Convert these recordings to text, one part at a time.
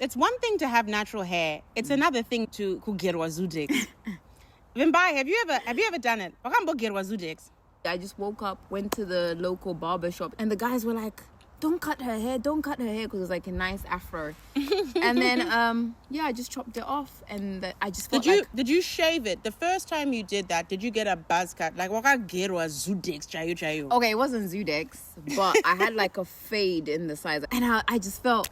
It's one thing to have natural hair. It's another thing to kugerwa zudix. Vimbai, have you ever done it? Wakambo gerwa zudix. I just woke up, went to the local barber shop, and the guys were like, don't cut her hair, because it was like a nice afro. And then I just chopped it off, and I just felt Did you shave it? The first time you did that, did you get a buzz cut? Like waka gerwa zudix chayu. Okay, it wasn't Zudex, but I had like a fade in the sides, and I just felt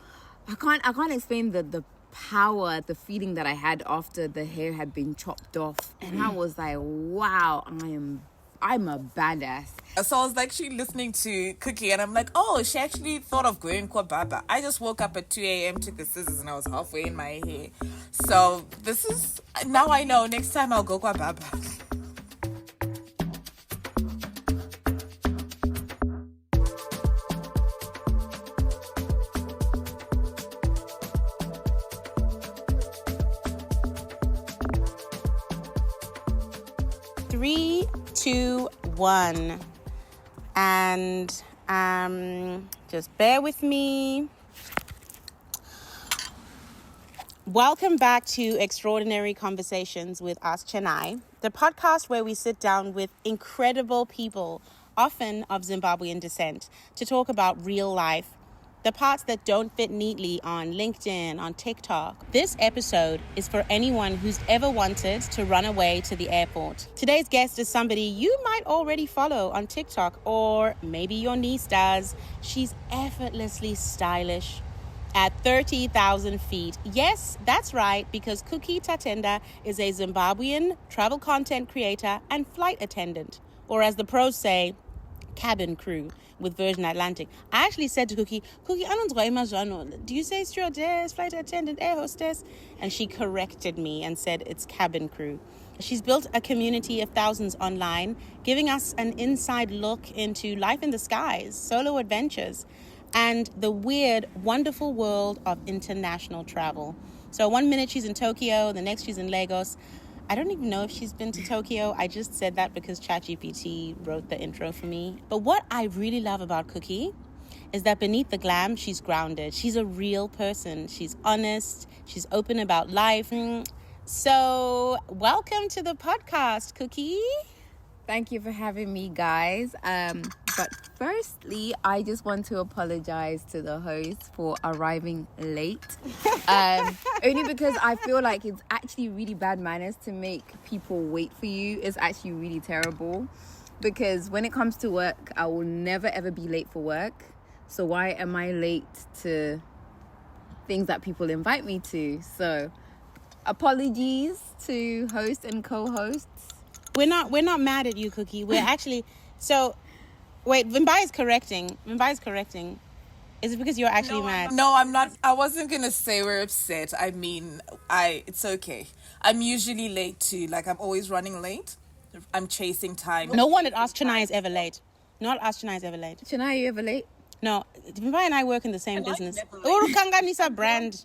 I can't explain the power, the feeling that I had after the hair had been chopped off, and I was like, wow, I'm a badass. So I was actually listening to Cookie, and I'm like, oh, she actually thought of going kwa baba. I just woke up at 2 a.m., took the scissors, and I was halfway in my hair. So now I know. Next time I'll go kwa baba. Three, 2, 1. And just bear with me. Welcome back to Extraordinary Conversations with Us Chenai, the podcast where we sit down with incredible people, often of Zimbabwean descent, to talk about real life, the parts that don't fit neatly on LinkedIn, on TikTok. This episode is for anyone who's ever wanted to run away to the airport. Today's guest is somebody you might already follow on TikTok, or maybe your niece does. She's effortlessly stylish at 30,000 feet. Yes, that's right, because Cookie Tatenda is a Zimbabwean travel content creator and flight attendant, or as the pros say, cabin crew with Virgin Atlantic. I actually said to Cookie, do you say stewardess, flight attendant, air hostess? And she corrected me and said it's cabin crew. She's built a community of thousands online, giving us an inside look into life in the skies, solo adventures, and the weird, wonderful world of international travel. So 1 minute she's in Tokyo, the next she's in Lagos. I don't even know if she's been to Tokyo. I just said that because ChatGPT wrote the intro for me. But what I really love about Cookie is that beneath the glam, she's grounded. She's a real person. She's honest. She's open about life. So welcome to the podcast, Cookie. Thank you for having me, guys. But firstly, I just want to apologize to the host for arriving late. Only because I feel like it's actually really bad manners to make people wait for you. It's actually really terrible. Because when it comes to work, I will never ever be late for work. So why am I late to things that people invite me to? So apologies to host and co-hosts. We're not mad at you, Cookie. We're actually wait, Vimbai is correcting. Is it because you're actually mad? No, I'm not. I wasn't going to say we're upset. I mean, it's okay. I'm usually late too. Like, I'm always running late. I'm chasing time. No one at Ask Chenai is ever late. Not Ask Chenai is ever late. Chenai, are you ever late? No, Vimbai and I work in the same business. Urukanganisa brand.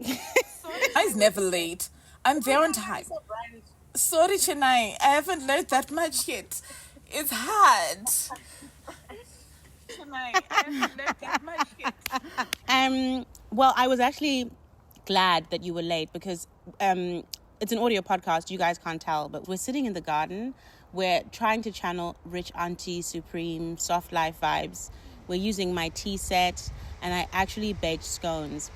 Chenai's never late. I'm there on time. Sorry, Chenai. I haven't learned that much yet. It's hard. Chenai, I haven't learned that much yet. Well, I was actually glad that you were late because it's an audio podcast. You guys can't tell, but we're sitting in the garden. We're trying to channel rich auntie supreme soft life vibes. We're using my tea set, and I actually baked scones.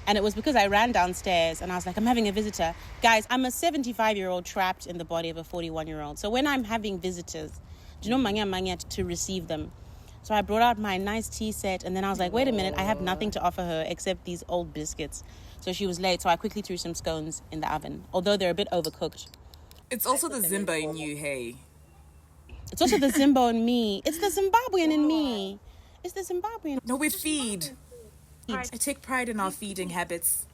And it was because I ran downstairs and I was like, I'm having a visitor. Guys, I'm a 75-year-old trapped in the body of a 41-year-old. So when I'm having visitors, do you know manya to receive them? So I brought out my nice tea set, and then I was like, wait a minute, I have nothing to offer her except these old biscuits. So she was late, so I quickly threw some scones in the oven, although they're a bit overcooked. It's also the Zimba in you, hey. It's also the Zimbo in me. It's the Zimbabwean in me. It's the Zimbabwean. No, we feed. I take pride in our feeding habits.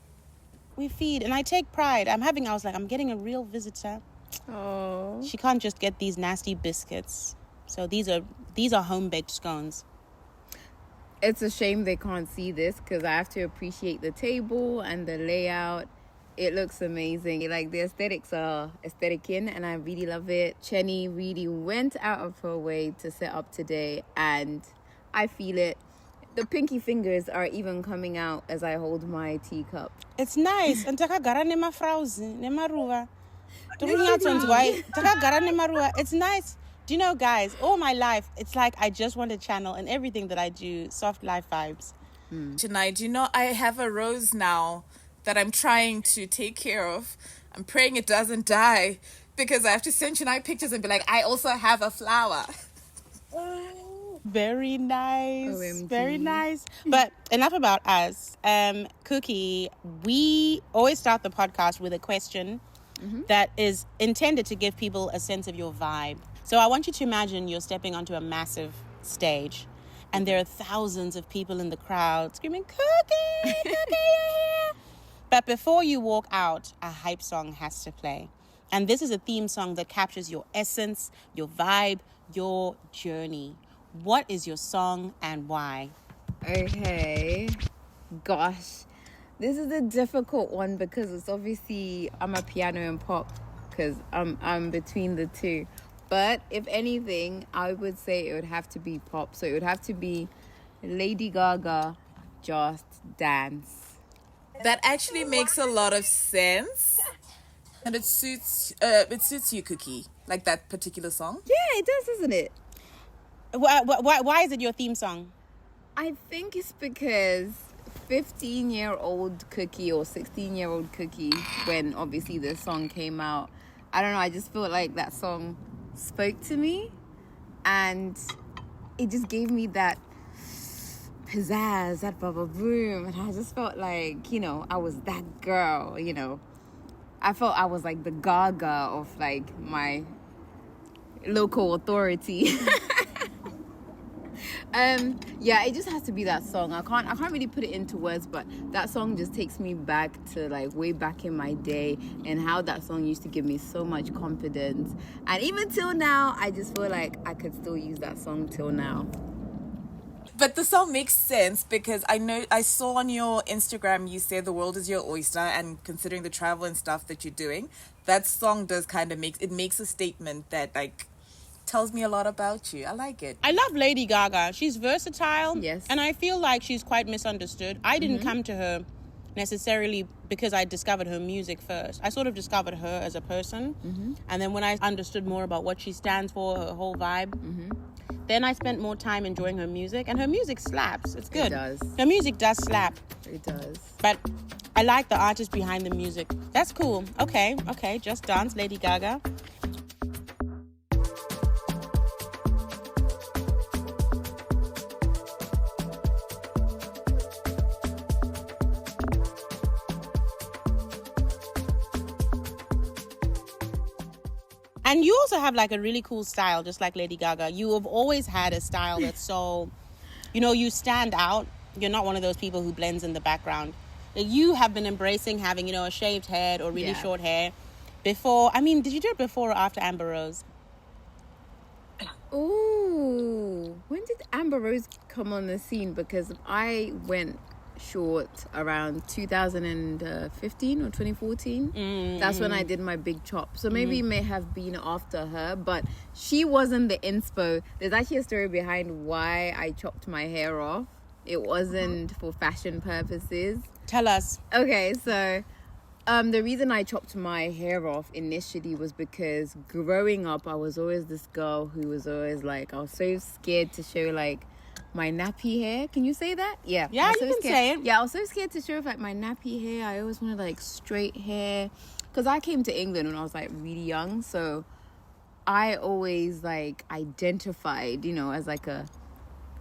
We feed, and I take pride. I was like, I'm getting a real visitor. Oh. She can't just get these nasty biscuits. So these are home-baked scones. It's a shame they can't see this because I have to appreciate the table and the layout. It looks amazing. Like, the aesthetics are aesthetic in, and I really love it. Chenny really went out of her way to set up today, and I feel it. The pinky fingers are even coming out as I hold my teacup. It's nice. And takagara nema frauzi, nema ruva. Takagara nema ruva. It's nice. Do you know, guys, all my life, it's like I just want to channel in everything that I do, soft life vibes. Tonight, you know, I have a rose now that I'm trying to take care of. I'm praying it doesn't die because I have to send Chenai pictures and be like, I also have a flower. Very nice. OMG. Very nice. But enough about us. Cookie, we always start the podcast with a question that is intended to give people a sense of your vibe. So I want you to imagine you're stepping onto a massive stage and there are thousands of people in the crowd screaming, Cookie, Cookie, you're here. But before you walk out, a hype song has to play. And this is a theme song that captures your essence, your vibe, your journey. What is your song and why? Okay. Gosh. This is a difficult one because it's obviously I'm a piano and pop because I'm between the two. But if anything, I would say it would have to be pop. So it would have to be Lady Gaga, Just Dance. That actually makes a lot of sense. And it suits you, Cookie, like that particular song. Yeah, it does, doesn't it? Why is it your theme song? I think it's because 15-year-old Cookie or 16-year-old Cookie, when obviously this song came out, I don't know, I just felt like that song spoke to me and it just gave me that pizzazz, that bubble boom, and I just felt like, you know, I was that girl, you know. I felt I was like the Gaga of like my local authority. Yeah, it just has to be that song. I can't really put it into words, but that song just takes me back to like way back in my day and how that song used to give me so much confidence. And even till now, I just feel like I could still use that song till now. But the song makes sense because I saw on your Instagram you said the world is your oyster, and considering the travel and stuff that you're doing, that song does kind of makes a statement that like tells me a lot about you. I like it. I love Lady Gaga. She's versatile. Yes. And I feel like she's quite misunderstood. I didn't come to her necessarily because I discovered her music first. I sort of discovered her as a person. And then when I understood more about what she stands for, her whole vibe, then I spent more time enjoying her music. And her music slaps. It's good. It does. Her music does slap. It does. But I like the artist behind the music. That's cool. Okay. Just Dance, Lady Gaga. And you also have like a really cool style, just like Lady Gaga. You have always had a style that's so, you know, you stand out. You're not one of those people who blends in the background. You have been embracing having, you know, a shaved head or really short hair. Before, I mean, did you do it before or after Amber Rose? Ooh, when did Amber Rose come on the scene? Because I went short around 2015 or 2014. That's when I did my big chop. So maybe it may have been after her, but she wasn't the inspo. There's actually a story behind why I chopped my hair off. It wasn't for fashion purposes. Tell us. Okay, so the reason I chopped my hair off initially was because growing up, I was always this girl who was always like, I was so scared to show like my nappy hair. Can you say that? Yeah. Yeah, you can say it. Yeah, I was so scared to show like my nappy hair. I always wanted like straight hair because I came to England when I was like really young. So I always like identified, you know, as like a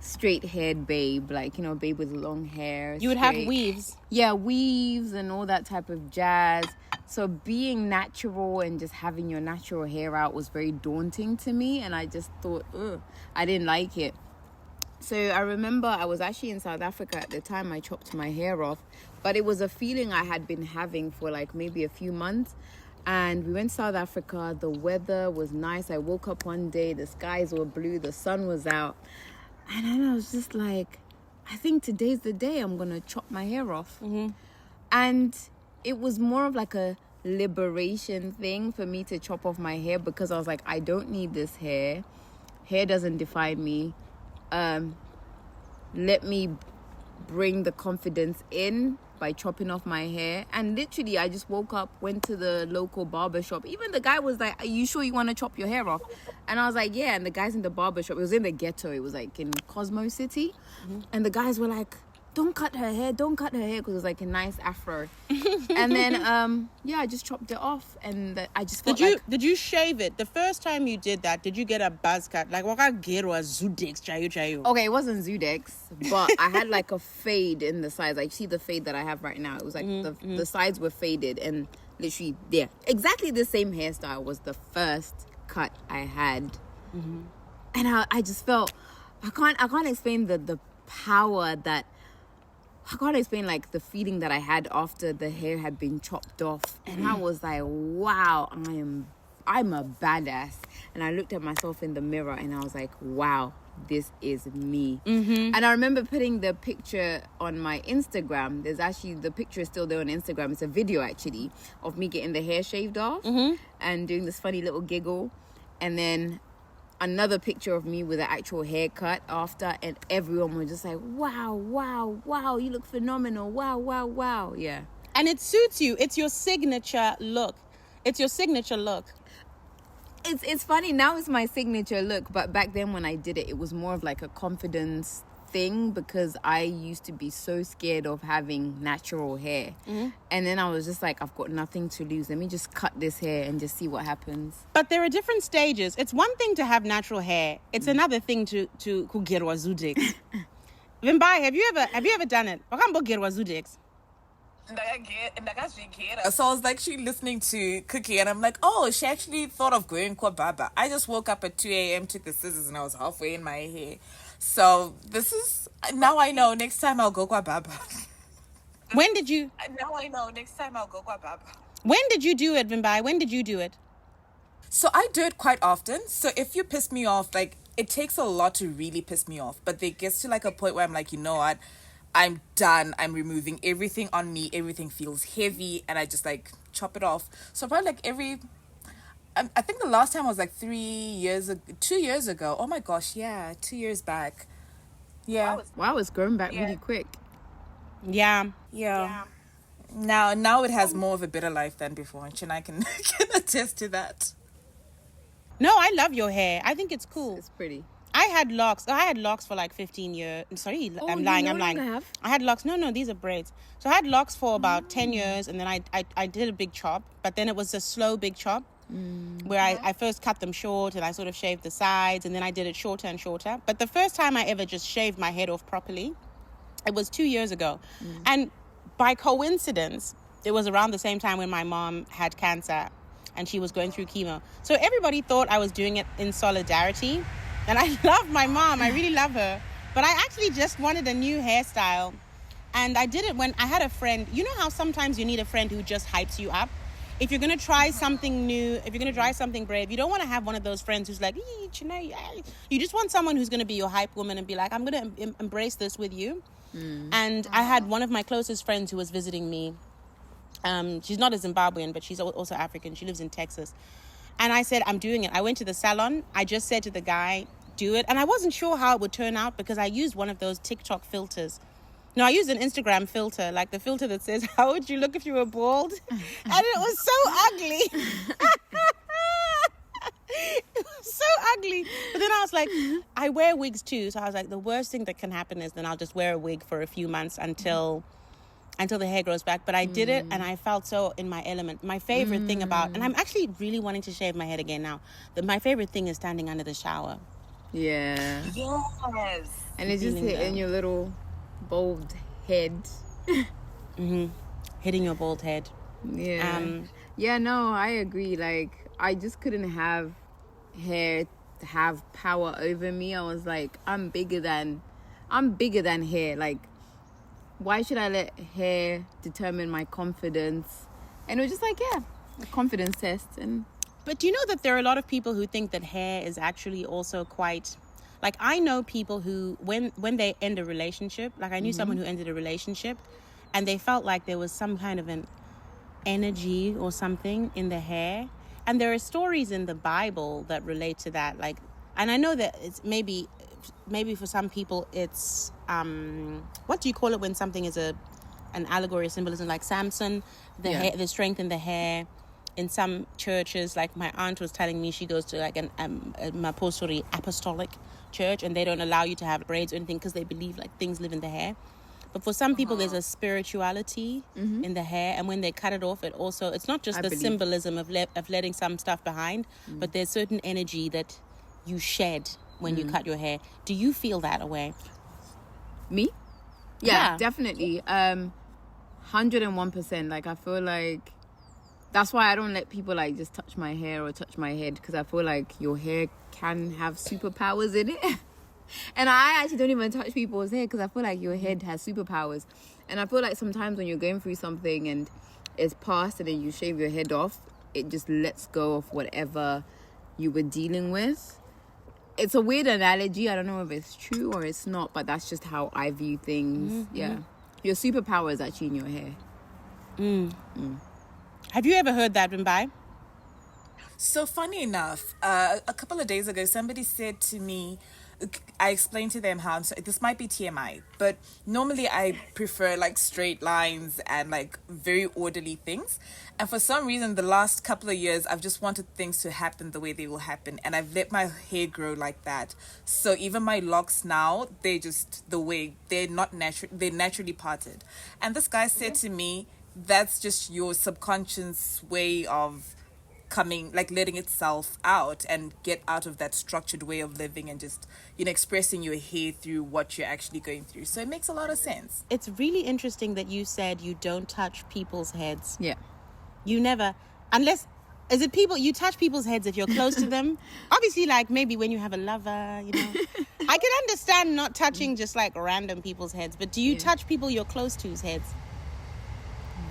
straight haired babe, like, you know, babe with long hair. You would have weaves. Yeah, weaves and all that type of jazz. So being natural and just having your natural hair out was very daunting to me. And I just thought, I didn't like it. So I remember I was actually in South Africa at the time I chopped my hair off, but it was a feeling I had been having for like maybe a few months. And we went to South Africa. The weather was nice. I woke up one day, the skies were blue, the sun was out. And then I was just like, I think today's the day I'm going to chop my hair off. And it was more of like a liberation thing for me to chop off my hair because I was like, I don't need this hair. Hair doesn't define me. Let me bring the confidence in by chopping off my hair. And literally, I just woke up, went to the local barber shop. Even the guy was like, "Are you sure you want to chop your hair off?" And I was like, "Yeah." And the guys in the barber shop, it was in the ghetto. It was like in Cosmo City. And the guys were like, "Don't cut her hair, don't cut her hair," because it was like a nice afro. And then I just chopped it off, and I just felt did you shave it the first time you did that? Did you get a buzz cut like waka gerwa zudex chayo? Okay, it wasn't Zudex, but I had like a fade in the sides. Like, see the fade that I have right now? It was like the sides were faded, and literally, yeah, exactly the same hairstyle was the first cut I had. And I just felt, I can't explain the power that, I can't explain like the feeling that I had after the hair had been chopped off. And I was like, wow, I'm a badass. And I looked at myself in the mirror and I was like, wow, this is me. And I remember putting the picture on my Instagram. There's actually, the picture is still there on Instagram. It's a video actually of me getting the hair shaved off and doing this funny little giggle. And then another picture of me with an actual haircut after, and everyone was just like, wow, you look phenomenal, wow. Yeah. And it suits you. It's your signature look. It's funny, now it's my signature look, but back then when I did it, it was more of like a confidence thing, because I used to be so scared of having natural hair. And then I was just like, I've got nothing to lose, let me just cut this hair and just see what happens. But there are different stages. It's one thing to have natural hair, it's another thing to kugerwa zudex. Vimbai, have you ever done it? Wakambo gerwa zudex. So I was like, she listening to Cookie, and I'm like, oh, she actually thought of going kwa baba. I just woke up at 2 a.m., took the scissors, and I was halfway in my hair. So this is, now I know, next time I'll go kwa baba. When did you? Now I know, next time I'll go kwa baba. When did you do it, Vimbai? When did you do it? So I do it quite often. So if you piss me off, like, it takes a lot to really piss me off. But it gets to like a point where I'm like, you know what? I'm done. I'm removing everything on me. Everything feels heavy. And I just like chop it off. So probably like I think the last time was like 2 years ago. Oh my gosh. Yeah. 2 years back. Yeah. Wow, it's grown back really quick. Yeah. Now it has more of a better life than before. And Chenai can attest to that. No, I love your hair. I think it's cool. It's pretty. I had locks for like 15 years. Sorry, I'm lying. I had locks. No, these are braids. So I had locks for about 10 years, and then I did a big chop, but then it was a slow big chop where I first cut them short and I sort of shaved the sides, and then I did it shorter and shorter. But the first time I ever just shaved my head off properly, it was 2 years ago. And by coincidence, it was around the same time when my mom had cancer and she was going through chemo. So everybody thought I was doing it in solidarity. And I love my mom. I really love her. But I actually just wanted a new hairstyle. And I did it when I had a friend. You know how sometimes you need a friend who just hypes you up? If you're going to try something new, if you're going to try something brave, you don't want to have one of those friends who's like, Chenai. You just want someone who's going to be your hype woman and be like, I'm going to embrace this with you. And I had one of my closest friends who was visiting me. She's not a Zimbabwean, but she's also African. She lives in Texas. And I said, I'm doing it. I went to the salon. I just said to the guy, do it. And I wasn't sure how it would turn out because I used one of those TikTok filters. No, I used an Instagram filter, like the filter that says, how would you look if you were bald? And it was so ugly. It was so ugly. But then I was like, I wear wigs too. So I was like, the worst thing that can happen is then I'll just wear a wig for a few months until the hair grows back. But I did it and I felt so in my element. My favorite thing about, and I'm actually really wanting to shave my head again now. My favorite thing is standing under the shower. Yeah. Yes. And it's just hitting your little bald head. Hitting your bald head. Yeah. No, I agree. Like, I just couldn't have hair to have power over me. I was like, I'm bigger than hair. Like, why should I let hair determine my confidence? And it was just like, a confidence test. But do you know that there are a lot of people who think that hair is actually also quite... Like, I know people who, when they end a relationship, like I knew someone who ended a relationship and they felt like there was some kind of an energy or something in the hair. And there are stories in the Bible that relate to that. Like, and I know that it's maybe maybe for some people it's what do you call it when something is an allegory or symbolism, like Samson, the hair, the strength in the hair. In some churches, like my aunt was telling me, she goes to like an apostolic church, and they don't allow you to have braids or anything because they believe like things live in the hair. But for some people, there's a spirituality in the hair, and when they cut it off, it's not just symbolism of letting some stuff behind, but there's certain energy that you shed when you cut your hair. Do you feel that away? Me? Yeah. Definitely. 101%. Like, I feel like that's why I don't let people like just touch my hair or touch my head, because I feel like your hair can have superpowers in it. And I actually don't even touch people's hair because I feel like your head has superpowers. And I feel like sometimes when you're going through something and it's past and then you shave your head off, it just lets go of whatever you were dealing with. It's a weird analogy. I don't know if it's true or it's not, but that's just how I view things. Yeah. Your superpower is actually in your hair. Have you ever heard that, Vimbai? So funny enough, a couple of days ago, somebody said to me, I explained to them how, so this might be TMI, but normally I prefer like straight lines and like very orderly things. And for some reason, the last couple of years, I've just wanted things to happen the way they will happen. And I've let my hair grow like that. So even my locks now, they're just the way, they're not natural, they're naturally parted. And this guy said to me, that's just your subconscious way of coming, like letting itself out and get out of that structured way of living and just, you know, expressing your hair through what you're actually going through. So it makes a lot of sense. It's really interesting that you said you don't touch people's heads. Yeah. You never, unless, is it people, you touch people's heads if you're close to them? Obviously, like maybe when you have a lover, you know. I can understand not touching just like random people's heads, but do you touch people you're close to's heads?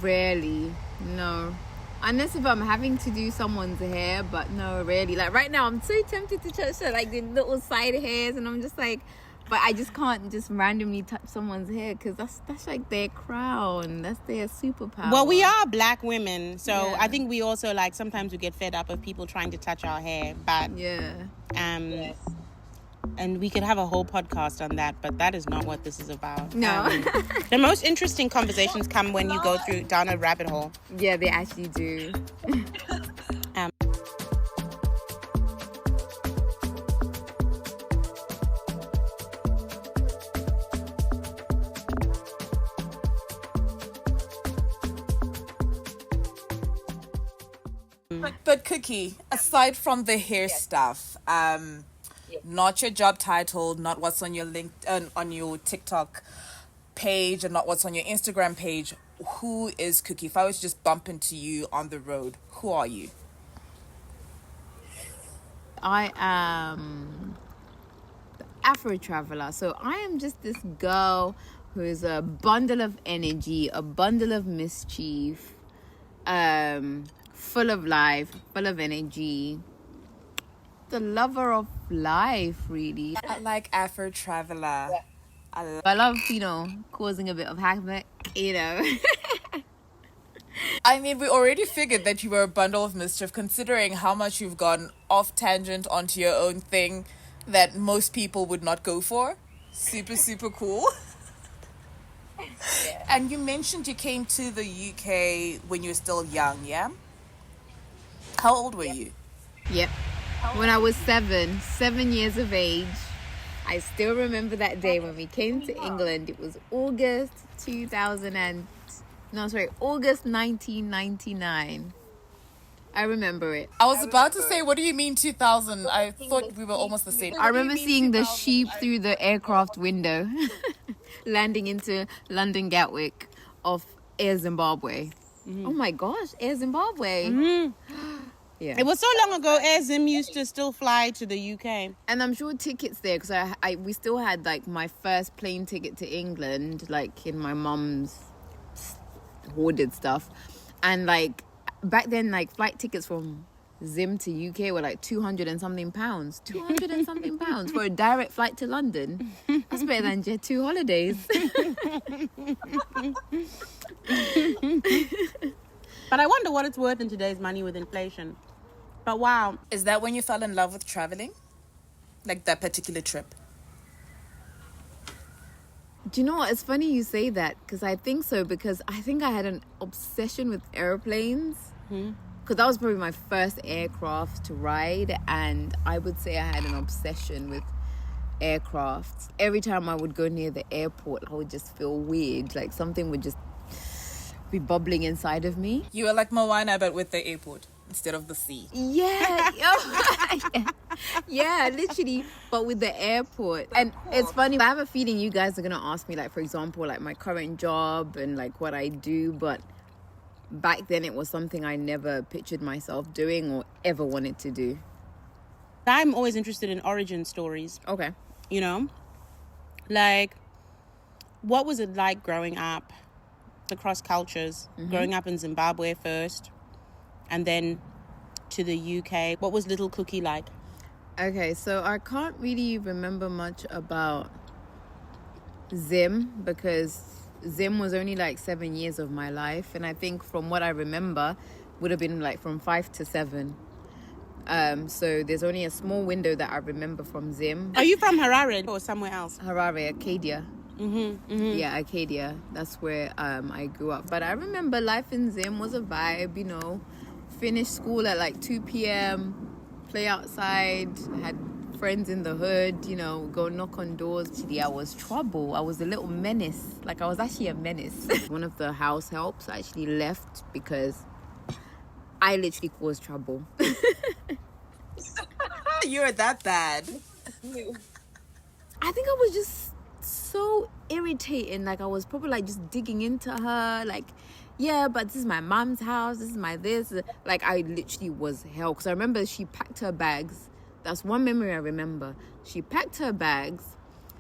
Rarely, no. Unless if I'm having to do someone's hair, but no, rarely. Like right now, I'm so tempted to touch like the little side hairs, and I'm just like, but I just can't just randomly touch someone's hair because that's like their crown, that's their superpower. Well, we are black women, so I think we also like sometimes we get fed up of people trying to touch our hair, but and we could have a whole podcast on that, but that is not what this is about. No. The most interesting conversations come when you go down a rabbit hole. Yeah, they actually do. But Cookie, aside from the hair stuff, not your job title, not what's on your on your TikTok page, and not what's on your Instagram page. Who is Cookie? If I was to just bump into you on the road, who are you? I am the AfroTraveller. So I am just this girl who is a bundle of energy, a bundle of mischief, full of life, full of energy. The lover of life, really. I like AfroTraveller. I love, causing a bit of havoc, I mean, we already figured that you were a bundle of mischief, considering how much you've gone off tangent onto your own thing that most people would not go for. Super, super cool. Yeah. And you mentioned you came to the UK when you were still young, yeah? How old were you? Yep. When I was 7 years of age. I still remember that day when we came to England. It was August 1999. I remember it. I was about to say, what do you mean 2000? I thought we were almost the same. I remember seeing the sheep through the aircraft window landing into London Gatwick of Air Zimbabwe. Mm-hmm. Oh my gosh, Air Zimbabwe. Mm-hmm. Yeah. It was so long ago, Air Zim used to still fly to the UK. And I'm sure tickets there, because we still had like my first plane ticket to England, like in my mum's hoarded stuff. And like back then, like flight tickets from Zim to UK were like 200 and something pounds. 200 and something pounds for a direct flight to London. That's better than Jet2 holidays. But I wonder what it's worth in today's money with inflation. But wow. Is that when you fell in love with traveling? Like that particular trip? Do you know what? It's funny you say that because I think so. Because I think I had an obsession with airplanes. Because that was probably my first aircraft to ride, and I would say I had an obsession with aircrafts. Every time I would go near the airport, I would just feel weird, like something would just be bubbling inside of me. You were like Moana, but with the airport instead of the sea. Yeah. Yeah, literally, but with the airport. And it's funny, I have a feeling you guys are gonna ask me, like, for example, like my current job and like what I do, but back then it was something I never pictured myself doing or ever wanted to do. I'm always interested in origin stories. Okay. You know, like, what was it like growing up across cultures, growing up in Zimbabwe first and then to the UK? What was little Cookie like? Okay, so I can't really remember much about Zim because Zim was only like 7 years of my life, and I think from what I remember would have been like from 5 to 7. So there's only a small window that I remember from Zim. Are you from Harare or somewhere else? Harare, Acadia. Yeah, Acadia. That's where I grew up. But I remember life in Zim was a vibe, you know. Finish school at like 2 p.m, play outside, had friends in the hood, you know, go knock on doors. Actually, I was trouble. I was a little menace. Like, I was actually a menace. One of the house helps actually left because I literally caused trouble. You're that bad. I think I was just so irritating. Like, I was probably like just digging into her. Like, yeah, but this is my mom's house. This is my this. Like, I literally was hell. Because I remember she packed her bags. That's one memory I remember. She packed her bags.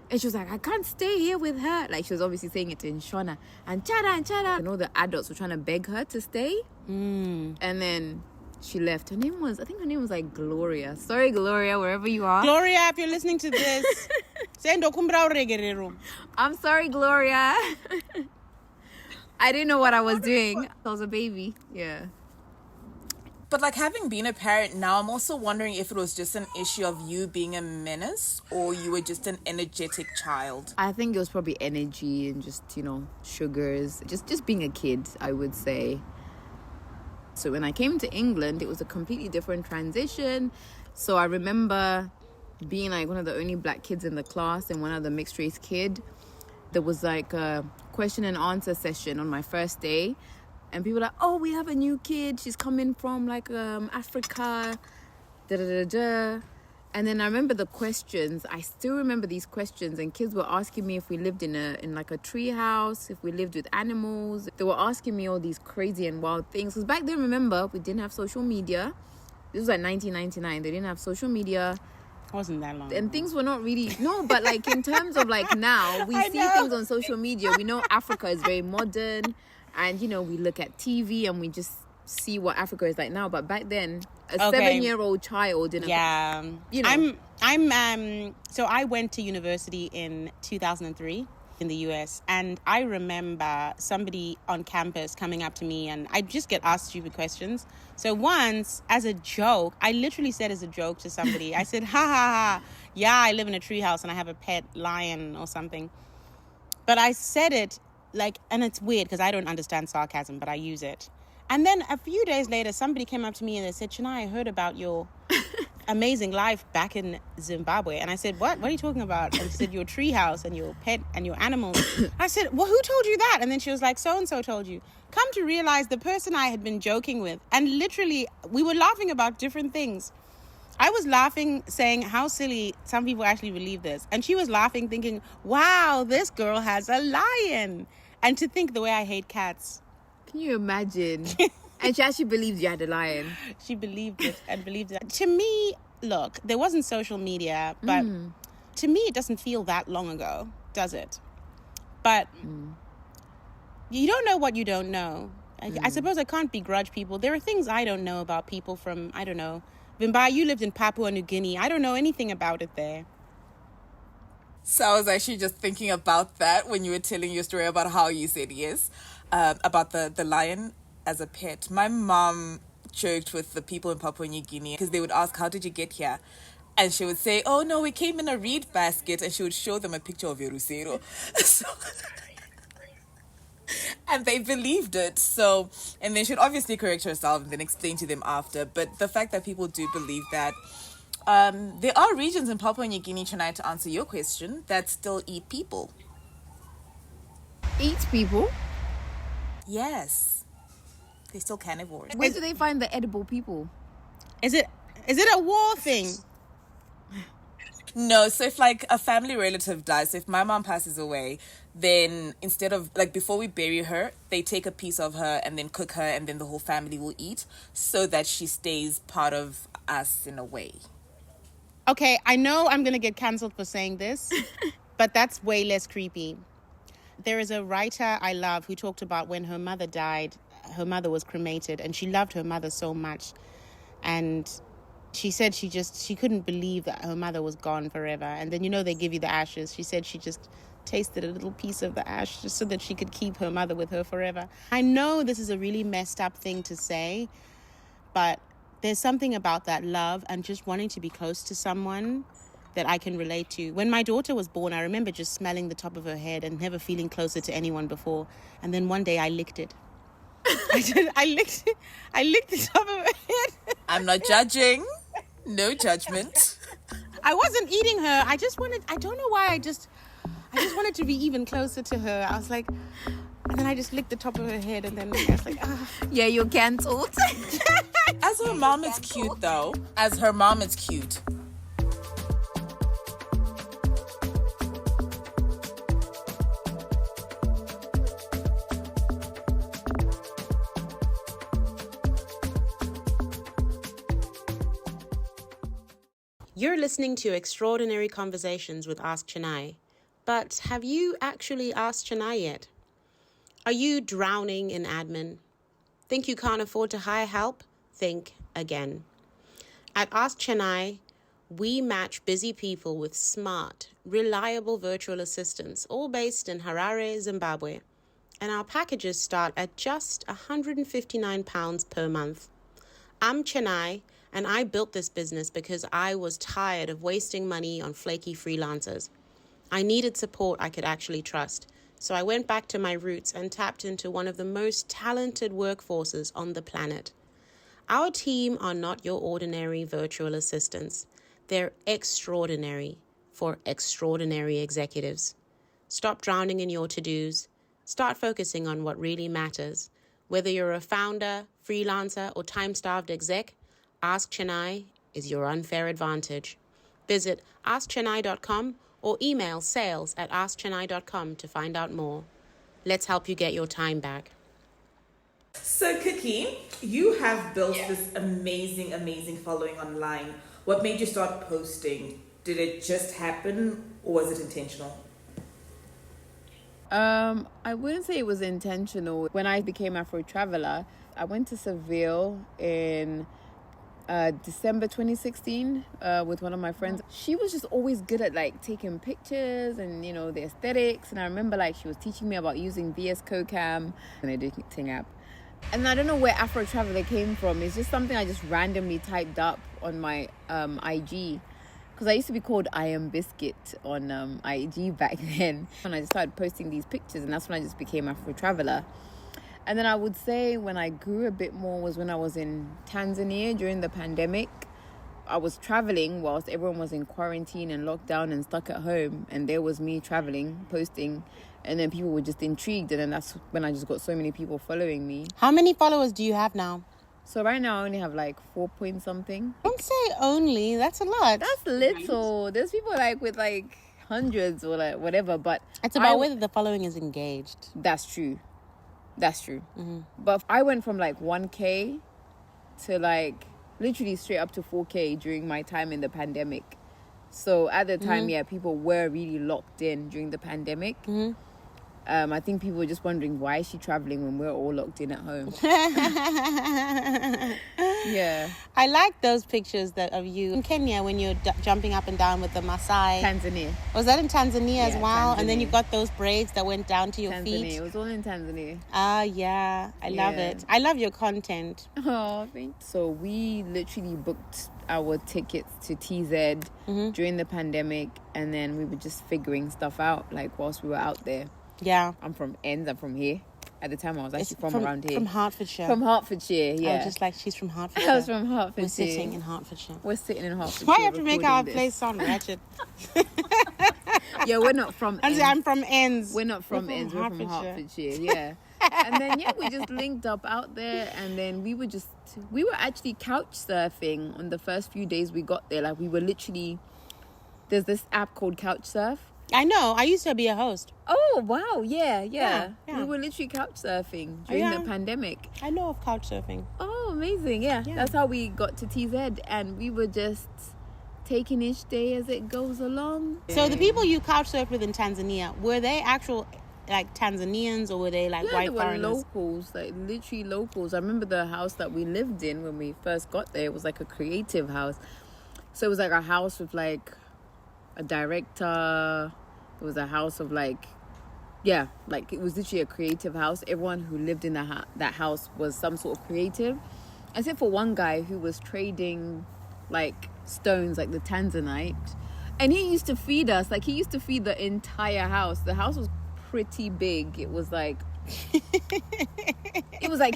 And she was like, I can't stay here with her. Like, she was obviously saying it to Shona. And Chada. And all the adults were trying to beg her to stay. And then she left. I think her name was like Gloria. Sorry, Gloria, wherever you are. Gloria, if you're listening to this, I'm sorry, Gloria. I didn't know what I was doing. I was a baby. Yeah. But like, having been a parent now, I'm also wondering if it was just an issue of you being a menace or you were just an energetic child. I think it was probably energy and just, you know, sugars. Just being a kid, I would say. So when I came to England, it was a completely different transition. So I remember being like one of the only black kids in the class and one other mixed race kid. There was like a question and answer session on my first day. And people were like, oh, we have a new kid. She's coming from like Africa. And then I remember the questions. I still remember these questions. And kids were asking me if we lived in like a tree house, if we lived with animals. They were asking me all these crazy and wild things. Because back then, remember, we didn't have social media. This was like 1999. They didn't have social media. Wasn't that long. And things were not really... No, but like in terms of like now, we see things on social media. We know Africa is very modern. And, you know, we look at TV and we just see what Africa is like now. But back then, a 7-year-old child in a... You know. So I went to university in 2003 in the US. And I remember somebody on campus coming up to me and I just get asked stupid questions. So once, as a joke, I literally said as a joke to somebody, I said, ha, ha, ha, yeah, I live in a treehouse and I have a pet lion or something. But I said it like, and it's weird because I don't understand sarcasm, but I use it. And then a few days later, somebody came up to me and they said, Chenai, I heard about your amazing life back in Zimbabwe. And I said, what are you talking about? And she said, your treehouse and your pet and your animals. I said, well, who told you that? And then she was like, so-and-so told you. Come to realize the person I had been joking with, and literally we were laughing about different things. I was laughing, saying how silly some people actually believe this. And she was laughing, thinking, wow, this girl has a lion. And to think the way I hate cats. Can you imagine? And she actually believed you had a lion. She believed it and believed it. To me, look, there wasn't social media, but to me it doesn't feel that long ago, does it? But you don't know what you don't know. I suppose I can't begrudge people. There are things I don't know about people from, I don't know. Vimbai, you lived in Papua New Guinea. I don't know anything about it there. So I was actually just thinking about that when you were telling your story about how you said yes, about the lion as a pet. My mom joked with the people in Papua New Guinea because they would ask, how did you get here? And she would say, oh no, we came in a reed basket. And she would show them a picture of Yerusero. So, and they believed it. So, and then she'd obviously correct herself and then explain to them after. But the fact that people do believe that, there are regions in Papua New Guinea, Chennai, to answer your question, that still eat people. Eat people? Yes. They're still carnivores. Where do they find the edible people? Is it a war thing? No, so if like a family relative dies, so if my mom passes away, then instead of like before we bury her, they take a piece of her and then cook her and then the whole family will eat so that she stays part of us in a way. Okay, I know I'm going to get cancelled for saying this, but that's way less creepy. There is a writer I love who talked about when her mother died, her mother was cremated, and she loved her mother so much. And she said she couldn't believe that her mother was gone forever. And then, they give you the ashes. She said she just tasted a little piece of the ash just so that she could keep her mother with her forever. I know this is a really messed up thing to say, but there's something about that love and just wanting to be close to someone that I can relate to. When my daughter was born, I remember just smelling the top of her head and never feeling closer to anyone before. And then one day I licked it. I licked the top of her head. I'm not judging. No judgment. I wasn't eating her. I don't know why, I just wanted to be even closer to her. I was like, and then I just licked the top of her head and then I was like, ah. Yeah, you're cancelled. As her mom is cute though. As her mom is cute. You're listening to Extraordinary Conversations with Ask Chenai. But have you actually asked Chenai yet? Are you drowning in admin? Think you can't afford to hire help? Think again. At Ask Chenai, we match busy people with smart, reliable virtual assistants, all based in Harare, Zimbabwe. And our packages start at just £159 per month. I'm Chenai, and I built this business because I was tired of wasting money on flaky freelancers. I needed support I could actually trust, so I went back to my roots and tapped into one of the most talented workforces on the planet. Our team are not your ordinary virtual assistants. They're extraordinary for extraordinary executives. Stop drowning in your to-dos. Start focusing on what really matters. Whether you're a founder, freelancer, or time-starved exec, Ask Chenai is your unfair advantage. Visit askchenai.com or email sales@askchenai.com to find out more. Let's help you get your time back. So Cookie, you have built this amazing, amazing following online. What made you start posting? Did it just happen or was it intentional? I wouldn't say it was intentional. When I became AfroTraveller, I went to Seville in December 2016 with one of my friends. She was just always good at like taking pictures and the aesthetics, and I remember like she was teaching me about using VS CoCam, an editing app. And I don't know where AfroTraveller came from. It's just something I just randomly typed up on my IG, because I used to be called I Am Biscuit on IG back then, and I just started posting these pictures, and that's when I just became AfroTraveller. And then I would say when I grew a bit more was when I was in Tanzania during the pandemic. I was traveling whilst everyone was in quarantine and locked down and stuck at home. And there was me traveling, posting. And then people were just intrigued. And then that's when I just got so many people following me. How many followers do you have now? So right now I only have like 4 point something. Don't say only. That's a lot. That's little. There's people like with like hundreds or like whatever. But It's about whether the following is engaged. That's true. Mm-hmm. But I went from like 1K to like literally straight up to 4K during my time in the pandemic. So at the time, people were really locked in during the pandemic. I think people were just wondering, why is she traveling when we're all locked in at home? Yeah. I like those pictures of you in Kenya when you're jumping up and down with the Maasai. Tanzania. Was that in Tanzania as well? Tanzania. And then you got those braids that went down to your feet. It was all in Tanzania. Yeah. I love it. I love your content. Oh, thanks. So we literally booked our tickets to TZ during the pandemic, and then we were just figuring stuff out, like, whilst we were out there. Yeah. I'm from Ends. I'm from here. At the time, I was actually from around here. From Hertfordshire. From Hertfordshire, yeah. I was just like, she's from Hertfordshire. I was from Hertfordshire. We're sitting in Hertfordshire. Why you have to make our place sound ratchet? Yeah, we're not from Ends. I'm from Ends. We're not from Ends. We're from Hertfordshire, yeah. And then, yeah, we just linked up out there, and then we were actually couch surfing on the first few days we got there. Like, we were literally, there's this app called Couchsurf. I know. I used to be a host. Oh, wow. Yeah. Yeah. We were literally couch surfing during the pandemic. I know of couch surfing. Oh, amazing. Yeah. That's how we got to TZ, and we were just taking each day as it goes along. So the people you couch surfed with in Tanzania, were they actual like Tanzanians, or were they like white foreigners? They were locals, like literally locals. I remember the house that we lived in when we first got there. It was like a creative house. So it was like a house with like a director. It was a house of like it was literally a creative house. Everyone who lived in that house was some sort of creative, except for one guy who was trading like stones, like the Tanzanite, and he used to feed us. Like, he used to feed the entire house. The house was pretty big. It was like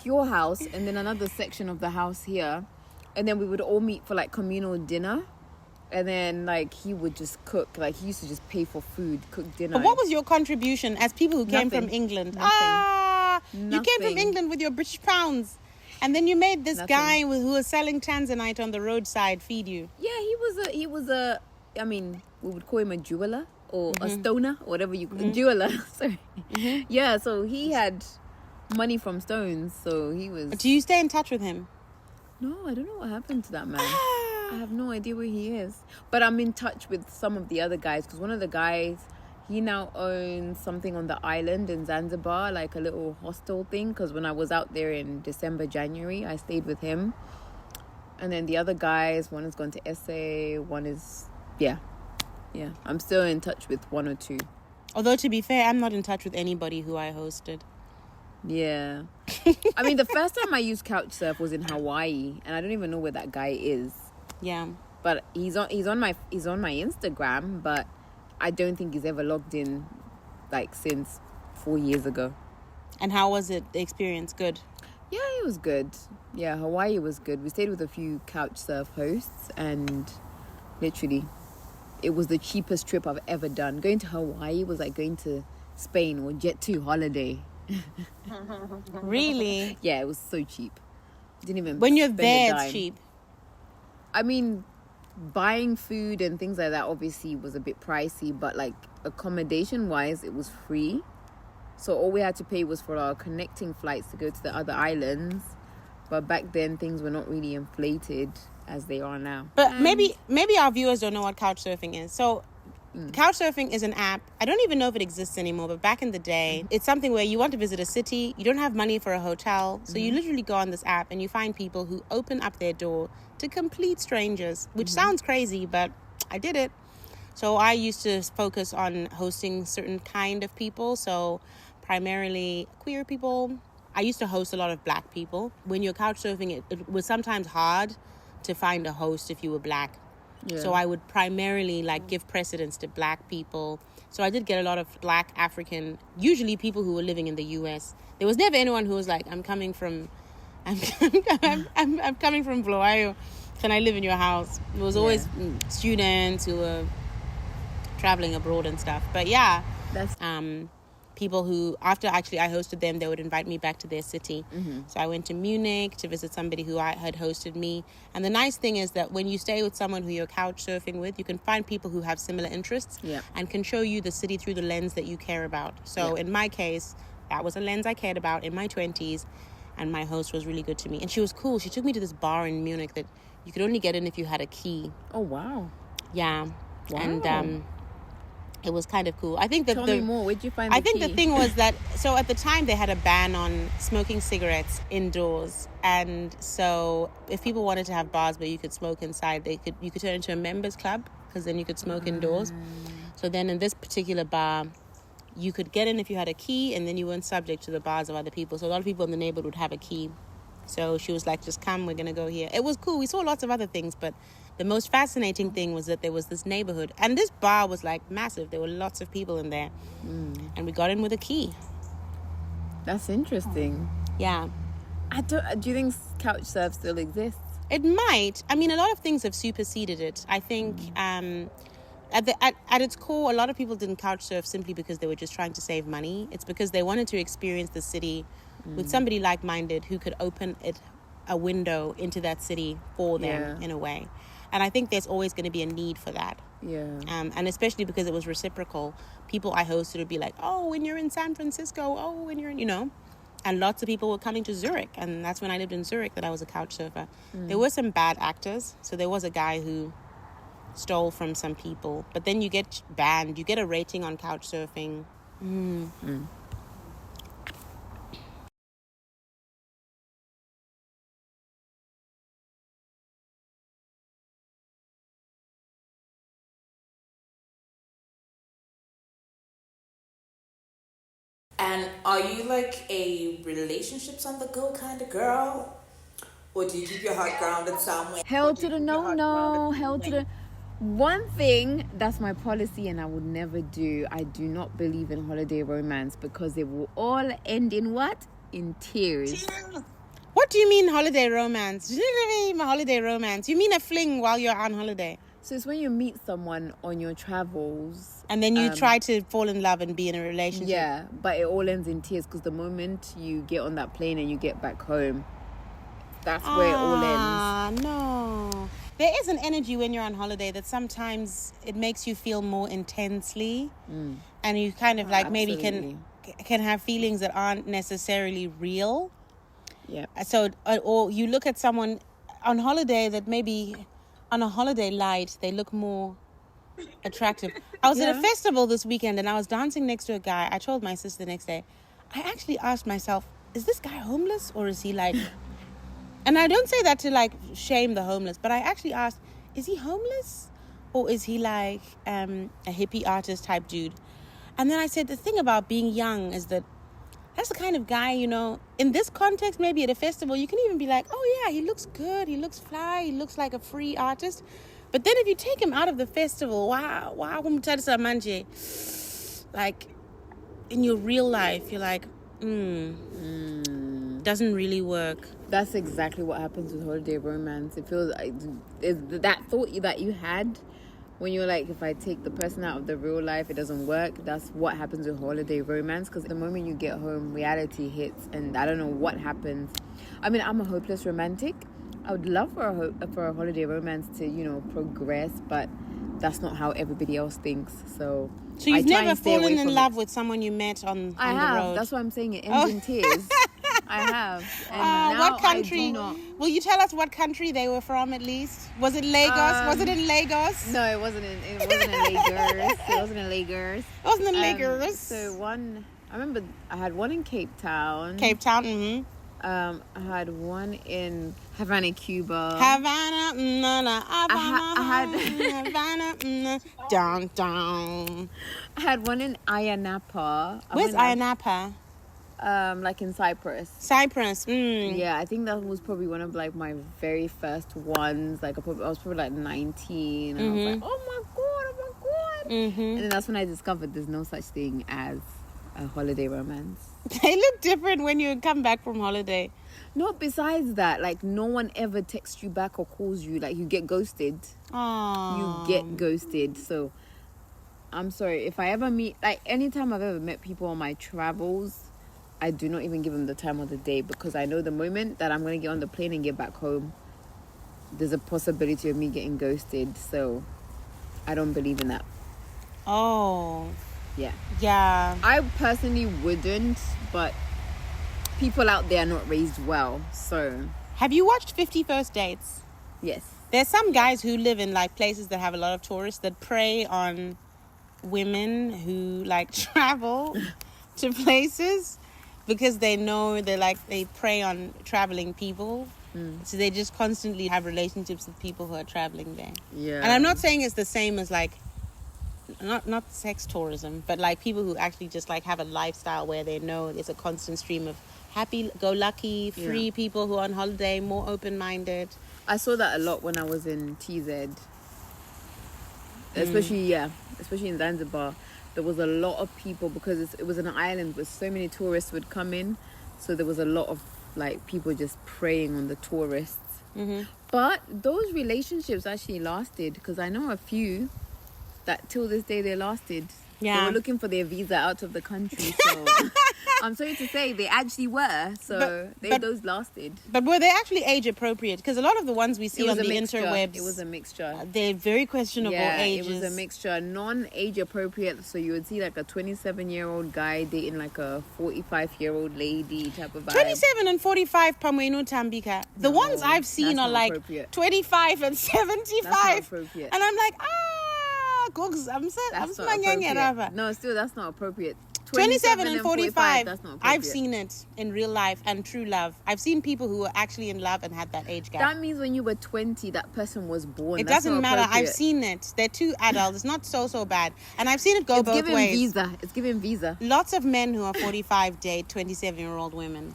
your house, and then another section of the house here, and then we would all meet for like communal dinner. And then, like, he would just cook. Like, he used to just pay for food, cook dinner. But what was your contribution as people who came from England? Nothing. You came from England with your British pounds. And then you made this guy who was selling Tanzanite on the roadside feed you. Yeah, he was a, I mean, we would call him a jeweler or a stoner, or whatever you call jeweler. Sorry. Yeah, so he had money from stones. So he was... Do you stay in touch with him? No, I don't know what happened to that man. I have no idea where he is. But I'm in touch with some of the other guys, because one of the guys, he now owns something on the island in Zanzibar, like a little hostel thing, because when I was out there in December, January, I stayed with him. And then the other guys, one has gone to SA, one is... Yeah. I'm still in touch with one or two. Although, to be fair, I'm not in touch with anybody who I hosted. Yeah. I mean, the first time I used Couchsurf was in Hawaii, and I don't even know where that guy is. Yeah. But he's on my Instagram, but I don't think he's ever logged in like since 4 years ago. And how was it, the experience? Good? Yeah, it was good. Yeah, Hawaii was good. We stayed with a few Couchsurf hosts, and literally it was the cheapest trip I've ever done. Going to Hawaii was like going to Spain or Jet2 holiday. Really? Yeah, it was so cheap. Didn't even when you're spend there, a dime. it's cheap. I mean, buying food and things like that obviously was a bit pricey, but like accommodation wise, it was free. So all we had to pay was for our connecting flights to go to the other islands. But back then, things were not really inflated as they are now. But maybe our viewers don't know what couchsurfing is. So couchsurfing is an app. I don't even know if it exists anymore, but back in the day, it's something where you want to visit a city, you don't have money for a hotel, so you literally go on this app and you find people who open up their door to complete strangers, which sounds crazy, but I did it. So I used to focus on hosting certain kind of people, so primarily queer people. I used to host a lot of black people. When you're couchsurfing, it was sometimes hard to find a host if you were black. Yeah. So I would primarily like give precedence to black people. So I did get a lot of black African, usually people who were living in the US. There was never anyone who was like, I'm coming from Bulawayo. Can I live in your house? It was always students who were traveling abroad and stuff. But yeah, that's people who, after actually I hosted them, they would invite me back to their city. So I went to Munich to visit somebody who had hosted me. And the nice thing is that when you stay with someone who you're couch surfing with, you can find people who have similar interests and can show you the city through the lens that you care about. So in my case, that was a lens I cared about in my 20s. And my host was really good to me. And she was cool. She took me to this bar in Munich that you could only get in if you had a key. Oh, wow. Yeah. Wow. And It was kind of cool. I think that Tell me more. Where'd you find the I think key? the thing was that, so at the time they had a ban on smoking cigarettes indoors, and so if people wanted to have bars where you could smoke inside, you could turn it into a members club, because then you could smoke indoors. So then in this particular bar, you could get in if you had a key, and then you weren't subject to the bars of other people. So a lot of people in the neighborhood would have a key. So she was like, just come, we're going to go here. It was cool. We saw lots of other things, but the most fascinating thing was that there was this neighborhood. And this bar was like massive. There were lots of people in there. And we got in with a key. That's interesting. Yeah. Do you think couch surf still exists? It might. I mean, a lot of things have superseded it. I think at its core, a lot of people didn't couch surf simply because they were just trying to save money. It's because they wanted to experience the city with somebody like-minded who could open a window into that city for them in a way. And I think there's always going to be a need for that. Yeah. And especially because it was reciprocal. People I hosted would be like, oh, when you're in San Francisco, oh, when you're in, you know. And lots of people were coming to Zurich. And that's when I lived in Zurich that I was a couch surfer. There were some bad actors. So there was a guy who stole from some people. But then you get banned. You get a rating on couch surfing. And are you like a relationships on the go kind of girl? Or do you keep your heart grounded somewhere? Hell to the no. Hell to the... One thing that's my policy and I would never do, I do not believe in holiday romance because it will all end in what? In tears. What do you mean holiday romance? You didn't mean holiday romance. You mean a fling while you're on holiday. So it's when you meet someone on your travels. And then you try to fall in love and be in a relationship. Yeah, but it all ends in tears because the moment you get on that plane and you get back home, that's where it all ends. No. There is an energy when you're on holiday that sometimes it makes you feel more intensely. And you kind of like maybe can have feelings that aren't necessarily real. Yeah. So, or you look at someone on holiday that maybe on a holiday light, they look more attractive. I was at a festival this weekend and I was dancing next to a guy. I told my sister the next day, I actually asked myself, is this guy homeless or is he like... And I don't say that to like shame the homeless, but I actually asked, is he homeless or is he like a hippie artist type dude? And then I said, the thing about being young is that that's the kind of guy, you know, in this context, maybe at a festival, you can even be like, oh yeah, he looks good, he looks fly, he looks like a free artist. But then if you take him out of the festival, like in your real life, you're like, doesn't really work. That's exactly what happens with holiday romance. It feels like that thought that you had when you're like, if I take the person out of the real life, it doesn't work. That's what happens with holiday romance, because the moment you get home, reality hits, and I don't know what happens. I mean, I'm a hopeless romantic. I would love for a holiday romance to, you know, progress, but that's not how everybody else thinks. So you've never fallen in love with someone you met on the road? I have. That's why I'm saying it ends in tears. I have. And now what country? I do not. Will you tell us what country they were from at least? Was it Lagos? Was it in Lagos? No, it wasn't in Lagos. It wasn't in Lagos. It wasn't in Lagos. So I remember I had one in Cape Town. Cape Town, I had one in Havana, Cuba. Havana, Havana, down. I had one in Ayia Napa. Where's Ayia Napa? Like in Cyprus. Cyprus. Yeah, I think that was probably one of like my very first ones. Like I was probably like 19, and I was like, oh my god. And then that's when I discovered there's no such thing as a holiday romance. They look different when you come back from holiday. No, besides that, like no one ever texts you back or calls you. Like you get ghosted. Aww. You get ghosted. So I'm sorry if I ever meet, like anytime I've ever met people on my travels, I do not even give them the time of the day, because I know the moment that I'm going to get on the plane and get back home, there's a possibility of me getting ghosted. So I don't believe in that. Oh. Yeah. I personally wouldn't, but people out there are not raised well, so... Have you watched 50 First Dates? Yes. There's some guys who live in like places that have a lot of tourists that prey on women who like travel to places because they know they prey on traveling people. So they just constantly have relationships with people who are traveling there. Yeah. And I'm not saying it's the same as like not sex tourism, but like people who actually just like have a lifestyle where they know there's a constant stream of happy-go-lucky, free people who are on holiday, more open-minded. I saw that a lot when I was in TZ. Especially in Zanzibar. There was a lot of people because it was an island where so many tourists would come in. So there was a lot of like people just preying on the tourists. But those relationships actually lasted because I know a few that till this day they lasted. Yeah. They were looking for their visa out of the country. So I'm sorry to say they actually were. So those lasted. But were they actually age appropriate? Because a lot of the ones we see on the interwebs, it was a mixture. They're very questionable ages. It was a mixture, non-age appropriate. So you would see like a 27-year-old guy dating like a 45-year-old lady type of vibe. 27 and 45 Pamwenu Tambika. The ones I've seen are like 25 and 75. And I'm like, I'm appropriate. No, still that's not appropriate. 27 and 45. That's not appropriate. I've seen it in real life and true love. I've seen people who were actually in love and had that age gap. That means when you were 20, that person was born. It doesn't matter. I've seen it. They're too adult. It's not so bad. And I've seen it go both ways. It's giving visa. Lots of men who are 45 date 27-year-old women.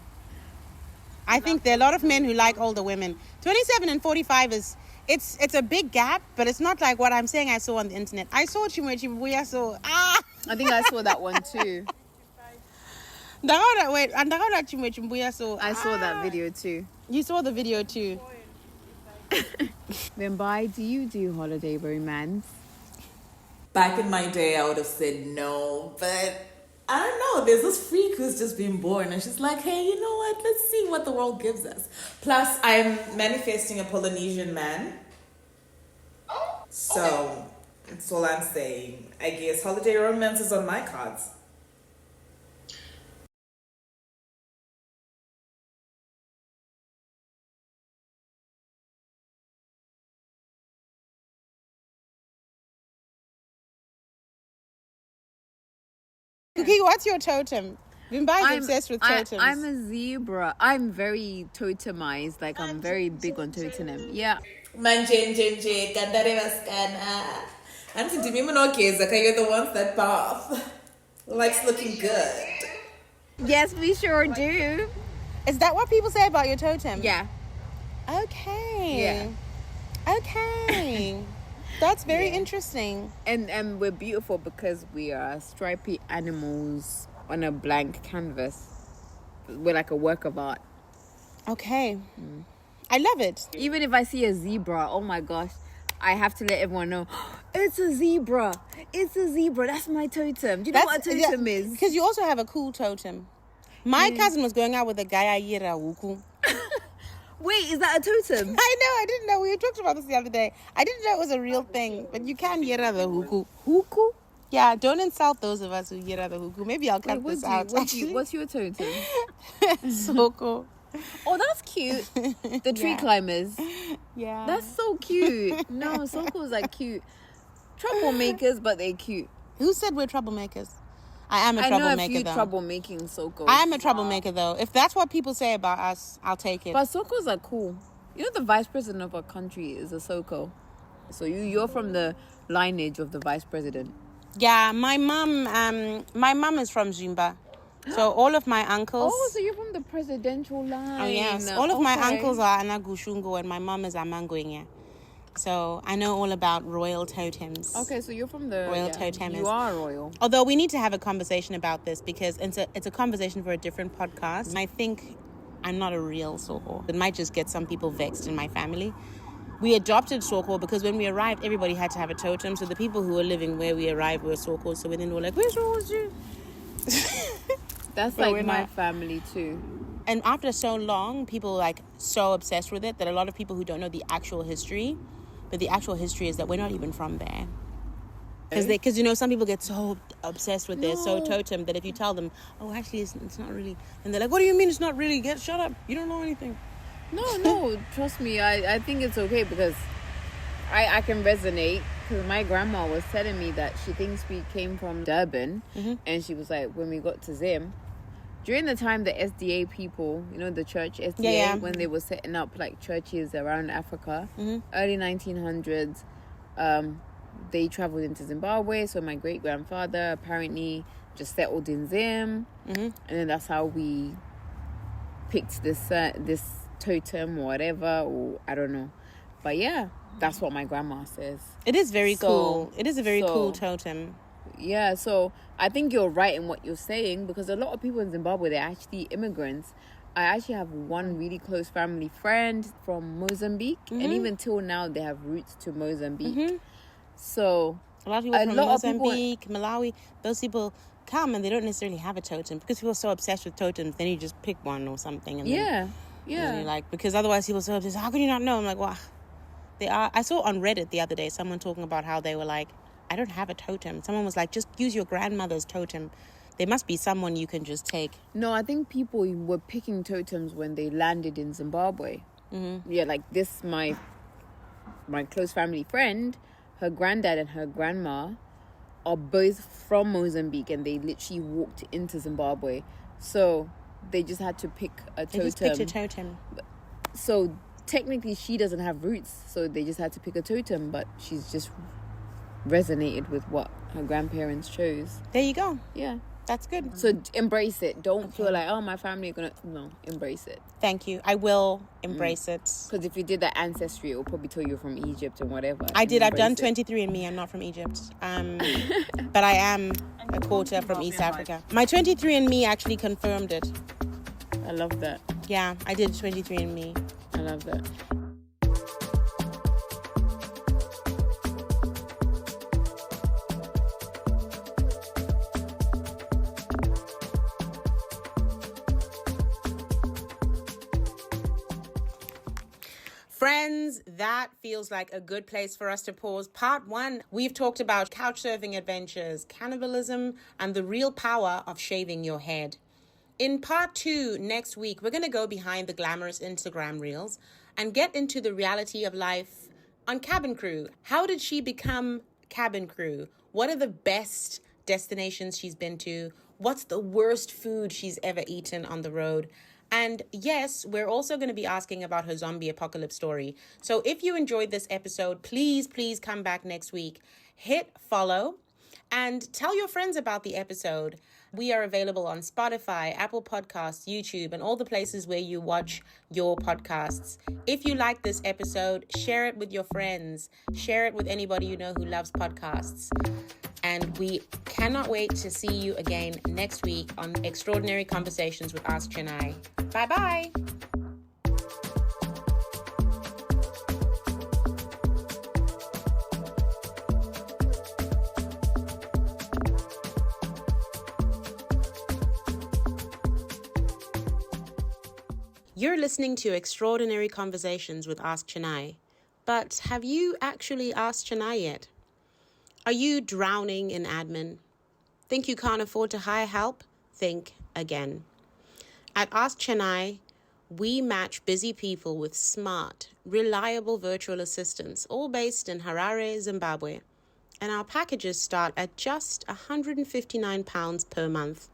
I think there are a lot of men who like older women. 27 and 45 is... It's a big gap, but it's not like what I'm saying I saw on the internet. I saw Chimwechibuya, so... I think I saw that one too. I saw that video too. You saw the video too. Vimbai, do you do holiday romance? Back in my day, I would have said no, but I don't know. There's this freak who's just been born, and she's like, hey, you know what? Let's see what the world gives us. Plus, I'm manifesting a Polynesian man. So, that's all I'm saying. I guess holiday romance is on my cards. Okay, what's your totem? Vimbai is obsessed with totems. I'm a zebra. I'm very totemized. Like, I'm very big on totem. Yeah. Manje, kandare vaskana. I'm thinking, you're the ones that bath. Likes looking good. Yes, we sure do. Is that what people say about your totem? Yeah. Okay. Yeah. Okay. That's very interesting. And we're beautiful because we are stripy animals on a blank canvas. We're like a work of art. Okay. I love it. Even if I see a zebra, oh my gosh, I have to let everyone know, it's a zebra. It's a zebra. That's my totem. Do you know what a totem is? Because you also have a cool totem. My cousin was going out with a guy, Ayira Wuku. Wait, is that a totem? I know, I didn't know. We talked about this the other day. I didn't know it was a real thing, but you can yera the huku. Huku? Yeah, don't insult those of us who yera the huku. Maybe I'll cut this out. What's your totem? Soko. Oh, that's cute. The tree climbers. Yeah. That's so cute. No, Sokos are cute. Troublemakers, but they're cute. Who said we're troublemakers? I am a troublemaker, I know a few though. troublemaking Sokos. I am a troublemaker, though. If that's what people say about us, I'll take it. But Sokos are cool. You know, the vice president of our country is a Soko. So you're from the lineage of the vice president. Yeah, my mom is from Zimba. So all of my uncles... Oh, so you're from the presidential line. Oh, yes. All of my uncles are Anagushungo and my mom is Amanguenya. So I know all about royal totems. Okay, so you're from the... Royal totems. You are royal. Although we need to have a conversation about this because it's a conversation for a different podcast. I think I'm not a real Soko. It might just get some people vexed in my family. We adopted Soko because when we arrived, everybody had to have a totem. So the people who were living where we arrived were Soko. So then we were like, where's Soko? That's like my family too. And after so long, people like so obsessed with it that a lot of people who don't know the actual history, but the actual history is that we're not even from there. Because you know, some people get so obsessed with their so totem that if you tell them, oh, actually, it's not really, and they're like, what do you mean it's not really? Shut up! You don't know anything. No, trust me. I think it's okay because I can resonate because my grandma was telling me that she thinks we came from Durban, and she was like, when we got to Zim, during the time the SDA people, you know, the church SDA, when they were setting up like churches around Africa, early 1900s, they traveled into Zimbabwe. So my great grandfather apparently just settled in Zim, and then that's how we picked this totem or whatever, or I don't know, but yeah, that's what my grandma says. It is very cool. It is a very cool totem. Yeah, so I think you're right in what you're saying, because a lot of people in Zimbabwe, they're actually immigrants. I actually have one really close family friend from Mozambique, and even till now they have roots to Mozambique. So a lot of people from Mozambique, Malawi, those people come and they don't necessarily have a totem, because people are so obsessed with totems. Then you just pick one or something, and then you're like, because otherwise people are so obsessed. How can you not know? I'm like, wow, they are. I saw on Reddit the other day someone talking about how they were like, I don't have a totem. Someone was like, just use your grandmother's totem. There must be someone you can just take. No, I think people were picking totems when they landed in Zimbabwe. Yeah, like this, my close family friend, her granddad and her grandma are both from Mozambique, and they literally walked into Zimbabwe. So they just had to pick a totem. They just picked a totem. So technically she doesn't have roots, so they just had to pick a totem, but she's just resonated with what her grandparents chose. There you go. Yeah. That's good. So embrace it. Don't feel like, oh, my family are gonna... No, embrace it. Thank you. I will embrace it. Because if you did that ancestry, it will probably tell you're from Egypt and whatever. I did. I've done 23andMe. I'm not from Egypt. But I am a quarter from East Africa. My 23andMe actually confirmed it. I love that. Yeah, I did 23andMe. I love that. Friends, that feels like a good place for us to pause. Part 1, we've talked about couchsurfing adventures, cannibalism, and the real power of shaving your head. In part 2, next week, we're going to go behind the glamorous Instagram reels and get into the reality of life on cabin crew. How did she become cabin crew? What are the best destinations she's been to? What's the worst food she's ever eaten on the road? And yes, we're also going to be asking about her zombie apocalypse story. So if you enjoyed this episode, please come back next week. Hit follow and tell your friends about the episode. We are available on Spotify, Apple Podcasts, YouTube, and all the places where you watch your podcasts. If you like this episode, share it with your friends. Share it with anybody you know who loves podcasts. And we cannot wait to see you again next week on Extraordinary Conversations with Ask Chenai. Bye-bye. You're listening to Extraordinary Conversations with Ask Chenai. But have you actually asked Chenai yet? Are you drowning in admin? Think you can't afford to hire help? Think again. At Ask Chenai, we match busy people with smart, reliable virtual assistants, all based in Harare, Zimbabwe. And our packages start at just £159 per month.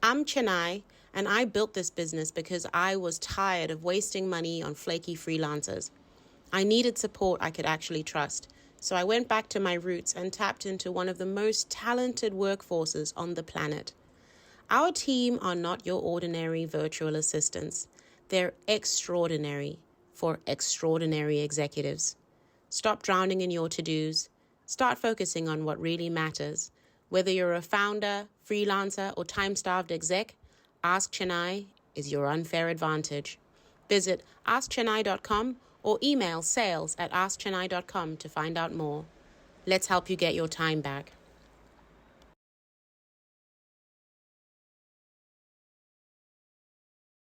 I'm Chenai, and I built this business because I was tired of wasting money on flaky freelancers. I needed support I could actually trust. So I went back to my roots and tapped into one of the most talented workforces on the planet. Our team are not your ordinary virtual assistants. They're extraordinary for extraordinary executives. Stop drowning in your to-dos. Start focusing on what really matters. Whether you're a founder, freelancer, or time-starved exec, Ask Chenai is your unfair advantage. Visit askchenai.com or email sales@askchenai.com to find out more. Let's help you get your time back.